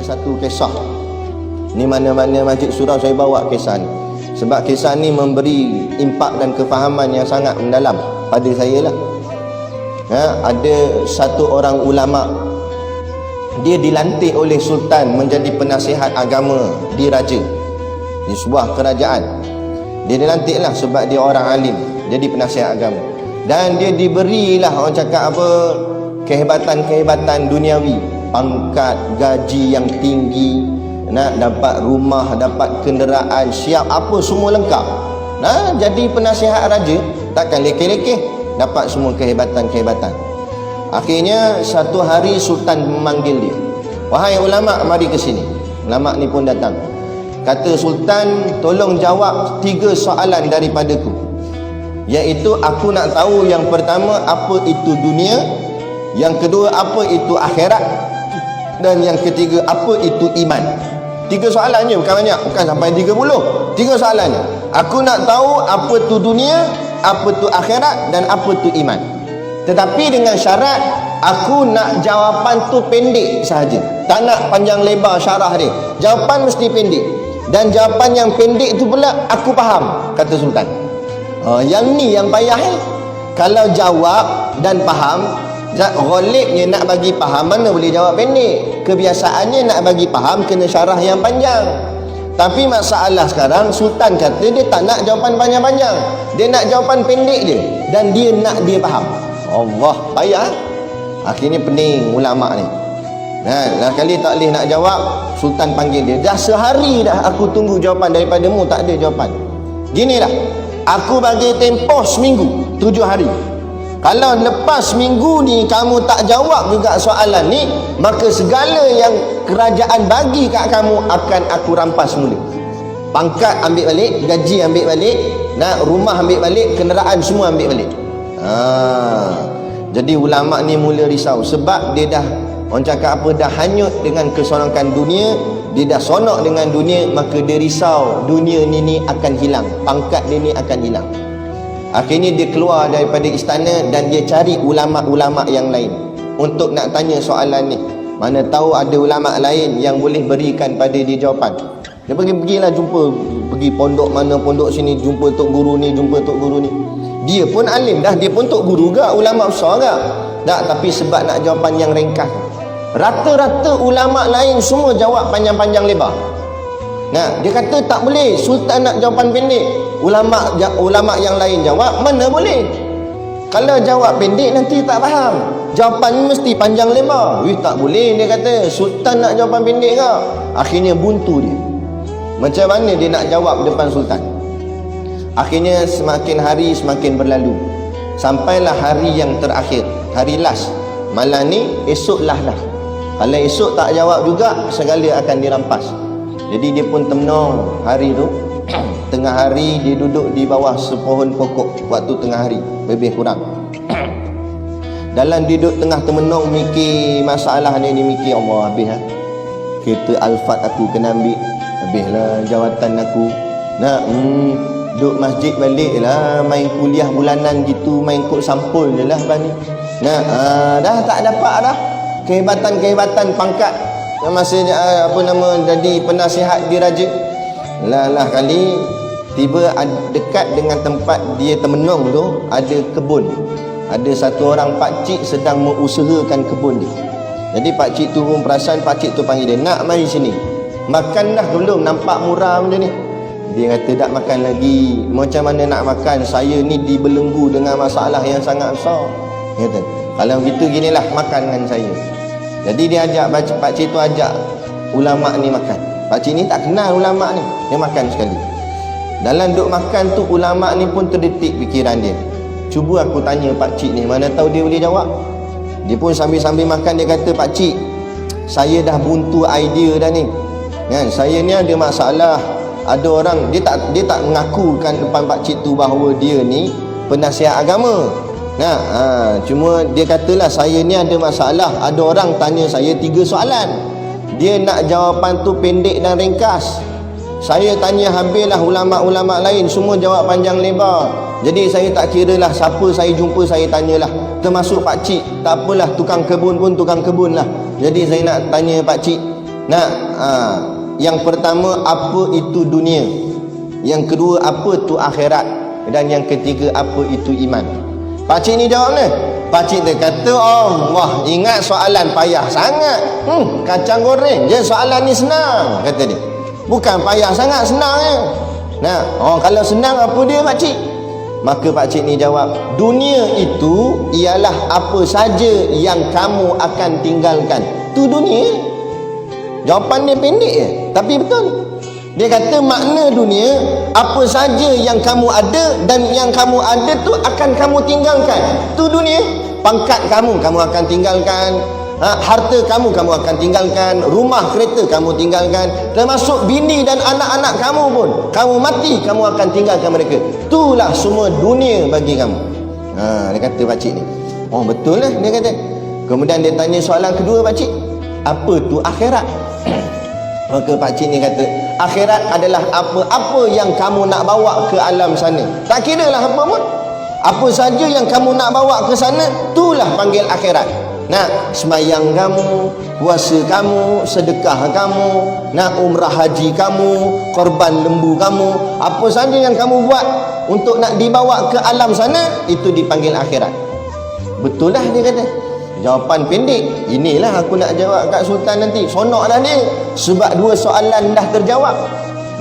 satu kisah. Ni mana-mana masjid surau saya bawa kisah ni. Sebab kisah ni memberi impak dan kefahaman yang sangat mendalam pada saya lah. Ada satu orang ulama, dia dilantik oleh sultan menjadi penasihat agama di raja, di sebuah kerajaan. Dia dilantiklah sebab dia orang alim, jadi penasihat agama. Dan dia diberilah, orang cakap apa, kehebatan-kehebatan duniawi, pangkat, gaji yang tinggi, nak dapat rumah, dapat kenderaan, siap apa semua lengkap. Jadi penasihat raja takkan lekeh-lekeh, dapat semua kehebatan-kehebatan. Akhirnya satu hari sultan memanggil dia, "Wahai ulama, mari ke sini." Ulama ni pun datang. Kata sultan, "Tolong jawab 3 soalan daripadaku. Iaitu aku nak tahu yang pertama apa itu dunia, yang kedua apa itu akhirat, dan yang ketiga apa itu iman." 3 soalannya, bukan banyak, bukan sampai 30. 3 soalannya. Aku nak tahu apa tu dunia, apa tu akhirat, dan apa tu iman. Tetapi dengan syarat aku nak jawapan tu pendek sahaja. Tak nak panjang lebar syarah dia. Jawapan mesti pendek. Dan jawapan yang pendek tu pula aku faham, kata sultan. Yang ni yang payah Kalau jawab dan faham, ghalibnya nak bagi faham mana boleh jawab pendek. Kebiasaannya nak bagi faham kena syarah yang panjang. Tapi masalah sekarang sultan kata dia tak nak jawapan panjang-panjang. Dia nak jawapan pendek je, dan dia nak dia faham. Allah, payah. Akhirnya pening ulama ni. Lah kali tak boleh nak jawab, sultan panggil dia. Dah sehari dah aku tunggu jawapan daripadamu, tak ada jawapan. Ginilah, aku bagi tempoh seminggu, 7 hari. Kalau lepas minggu ni kamu tak jawab juga soalan ni, maka segala yang kerajaan bagi kat kamu akan aku rampas mula. Pangkat ambil balik, gaji ambil balik, rumah ambil balik, kenderaan semua ambil balik. Jadi ulama ni mula risau sebab dia dah, orang cakap apa, dah hanyut dengan keseronokan dunia. Dia dah sonok dengan dunia, maka dia risau dunia ni akan hilang, pangkat dia ni akan hilang. Akhirnya dia keluar daripada istana dan dia cari ulama-ulama yang lain untuk nak tanya soalan ni. Mana tahu ada ulama lain yang boleh berikan pada dia jawapan. Dia pergilah jumpa, pergi pondok mana pondok sini, jumpa tok guru ni, jumpa tok guru ni. Dia pun alim dah, dia pun tok guru ke, ulama besar ke. Tak, tapi sebab nak jawapan yang ringkas. Rata-rata ulama lain semua jawab panjang-panjang lebar. Dia kata tak boleh, sultan nak jawapan pendek. Ulama yang lain jawab, mana boleh. Kalau jawab pendek nanti tak faham. Jawapan mesti panjang lebar. Tak boleh, dia kata. Sultan nak jawapan pendek ke? Akhirnya buntu dia. Macam mana dia nak jawab depan sultan? Akhirnya semakin hari semakin berlalu. Sampailah hari yang terakhir, hari last. Malam ni, esoklah dah. Kalau esok tak jawab juga, segala akan dirampas. Jadi dia pun termenung hari tu. Tengah hari dia duduk di bawah sepohon pokok waktu tengah hari, lebih kurang. Dalam duduk tengah termenung mikir masalah ni, dia mikir, Allah, habis kereta Alphard aku kena ambil, habislah jawatan aku. Duduk masjid balik lah, main kuliah bulanan gitu, main kod sampul je lah bani. Dah tak dapat dah kehebatan-kehebatan pangkat masa jadi penasihat di raja. Lah kali tiba dekat dengan tempat dia termenung tu ada kebun. Ada satu orang pakcik sedang mengusahakan kebun dia. Jadi pakcik tu pun perasan, pakcik tu panggil dia, "Nak mari sini. Makan dah belum? Nampak murah macam ni." Dia kata, "Tak makan lagi." "Macam mana nak makan? Saya ni dibelenggu dengan masalah yang sangat besar." Dia kata, "Kalau gitu ginilah, makan dengan saya." Jadi dia ajak, pakcik tu ajak ulama ni makan. Pakcik ni tak kenal ulama ni, dia makan sekali. Dalam duk makan tu, ulama ni pun terdetik fikiran dia. Cuba aku tanya pakcik ni, mana tahu dia boleh jawab. Dia pun sambil-sambil makan, dia kata, "Pakcik, saya dah buntu idea dah ni. Saya ni ada masalah. Ada orang, dia tak mengakukan depan pakcik tu bahawa dia ni penasihat agama. Cuma dia katalah, saya ni ada masalah. Ada orang tanya saya 3 soalan. Dia nak jawapan tu pendek dan ringkas. Saya tanya habislah ulama-ulama lain, semua jawab panjang lebar. Jadi saya tak kira lah siapa saya jumpa, saya tanyalah. Termasuk pakcik, tak apalah, tukang kebun pun tukang kebun lah. Jadi saya nak tanya pakcik, Nah, yang pertama, apa itu dunia? Yang kedua, apa itu akhirat? Dan yang ketiga, apa itu iman? Pakcik ni jawab ni. Pakcik dia kata, Allah, ingat soalan payah sangat. Kacang goreng je, soalan ni senang, kata dia. Bukan payah sangat, senang je. Nah, kalau senang apa dia pakcik? Maka pakcik ni jawab, dunia itu ialah apa saja yang kamu akan tinggalkan. Tu dunia. Jawapan dia pendek je, tapi betul. Dia kata makna dunia, apa saja yang kamu ada dan yang kamu ada tu akan kamu tinggalkan. Tu dunia. Pangkat kamu akan tinggalkan. Harta kamu akan tinggalkan. Rumah kereta kamu tinggalkan. Termasuk bini dan anak-anak kamu pun. Kamu mati, kamu akan tinggalkan mereka. Itulah semua dunia bagi kamu. Dia kata pakcik ni. Betul lah, dia kata. Kemudian dia tanya soalan kedua pakcik. Apa tu akhirat? Maka pakcik ni kata, akhirat adalah apa-apa yang kamu nak bawa ke alam sana. Tak kira lah apa pun. Apa saja yang kamu nak bawa ke sana, itulah panggil akhirat. Nak semayang kamu, puasa kamu, sedekah kamu, nak umrah haji kamu, korban lembu kamu, apa saja yang kamu buat untuk nak dibawa ke alam sana, itu dipanggil akhirat. Betul lah dia kata. Jawapan pendek. Inilah aku nak jawab kat Sultan nanti. Sonok dah dia. Sebab 2 soalan dah terjawab.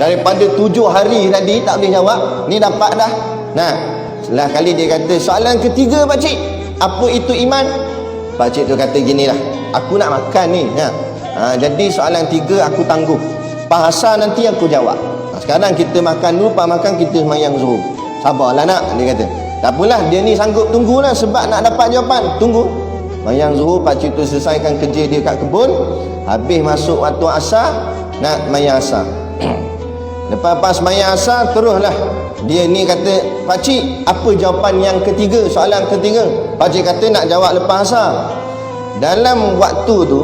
Daripada 7 hari tadi tak boleh jawab, ni dapat dah. Nah, setelah kali dia kata soalan ketiga pakcik, apa itu iman? Pakcik tu kata ginilah, aku nak makan ni. Jadi soalan 3 aku tangguh. Bahasa nanti aku jawab. Sekarang kita makan dulu, makan kita semayang zuhur. Sabarlah nak, dia kata. Tak apalah, dia ni sanggup tunggulah sebab nak dapat jawapan. Tunggu. Mayang zuhur, pakcik tu selesaikan kerja dia kat kebun. Habis masuk waktu asar, nak mayang asar. Lepas mayang asar, teruslah dia ni kata, pakcik, apa jawapan yang ketiga, soalan ketiga? Pakcik kata nak jawab lepas asar. Dalam waktu tu,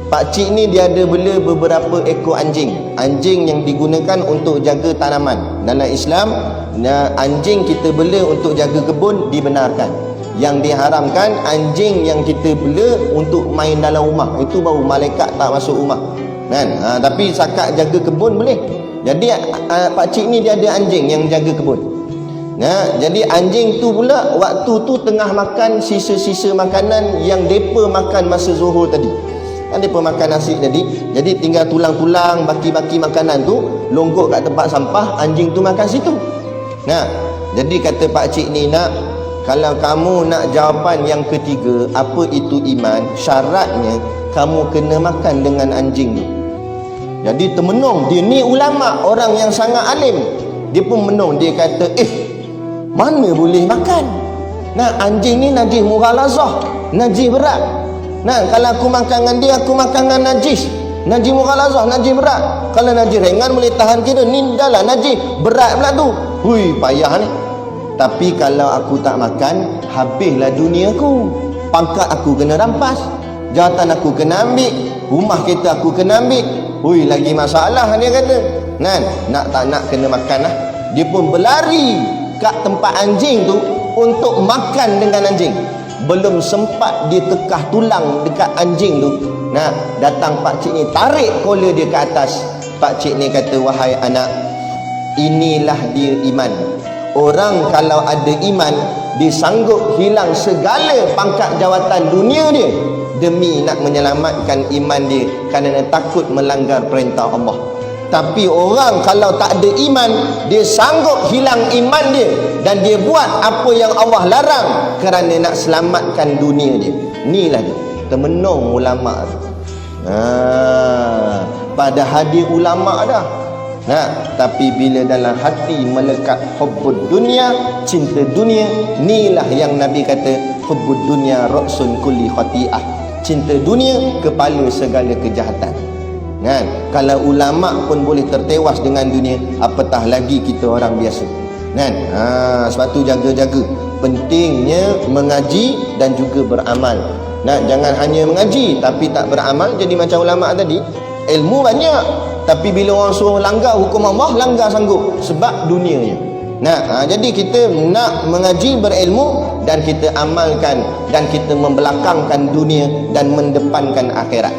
pakcik ni dia ada bela beberapa ekor anjing. Anjing yang digunakan untuk jaga tanaman. Dalam Islam, anjing kita bela untuk jaga kebun dibenarkan. Yang diharamkan anjing yang kita bela untuk main dalam rumah. Itu baru malaikat tak masuk rumah, kan? Tapi sakat jaga kebun boleh. Jadi pakcik ni dia ada anjing yang jaga kebun. Jadi anjing tu pula waktu tu tengah makan sisa-sisa makanan yang depa makan masa zuhur tadi. Kan depa makan nasi tadi, jadi tinggal tulang-tulang, baki-baki makanan tu longgok kat tempat sampah, anjing tu makan situ. Jadi kata pakcik ni, nak, kalau kamu nak jawapan yang ketiga, apa itu iman, syaratnya kamu kena makan dengan anjing tu. Jadi termenung, dia ni ulama, orang yang sangat alim. Dia pun menung, dia kata, mana boleh makan? Anjing ni najis mughalazah, najis berat. Kalau aku makan dengan dia, aku makan dengan najis. Najis mughalazah, najis berat. Kalau najis ringan boleh tahan kira, ni dah lah najis berat pula tu. Hui, payah ni. Tapi kalau aku tak makan, habislah duniaku. Pangkat aku kena rampas, jawatan aku kena ambil, rumah kita aku kena ambil. Hui, lagi masalah dia kata. Nak tak nak kena makan lah. Dia pun berlari kat tempat anjing tu untuk makan dengan anjing. Belum sempat dia tekah tulang dekat anjing tu, datang pakcik ni tarik kola dia ke atas. Pakcik ni kata, wahai anak, inilah dia iman. Orang kalau ada iman, dia sanggup hilang segala pangkat jawatan dunia dia demi nak menyelamatkan iman dia kerana takut melanggar perintah Allah. Tapi orang kalau tak ada iman, dia sanggup hilang iman dia dan dia buat apa yang Allah larang kerana nak selamatkan dunia dia. Inilah dia, termenung ulama tu. Pada hadir ulama dah. Tapi bila dalam hati melekat hubbud dunia, cinta dunia, inilah yang Nabi kata, hubbud dunia ra'sun kulli khati'ah. Cinta dunia kepala segala kejahatan. Kalau ulama pun boleh tertewas dengan dunia, apatah lagi kita orang biasa. Sebab tu jaga-jaga. Pentingnya mengaji dan juga beramal. Jangan hanya mengaji tapi tak beramal, jadi macam ulama tadi. Ilmu banyak, tapi bila orang suruh langgar hukum Allah, langgar sanggup sebab dunianya. Jadi kita nak mengaji, berilmu, dan kita amalkan, dan kita membelakangkan dunia dan mendepankan akhirat.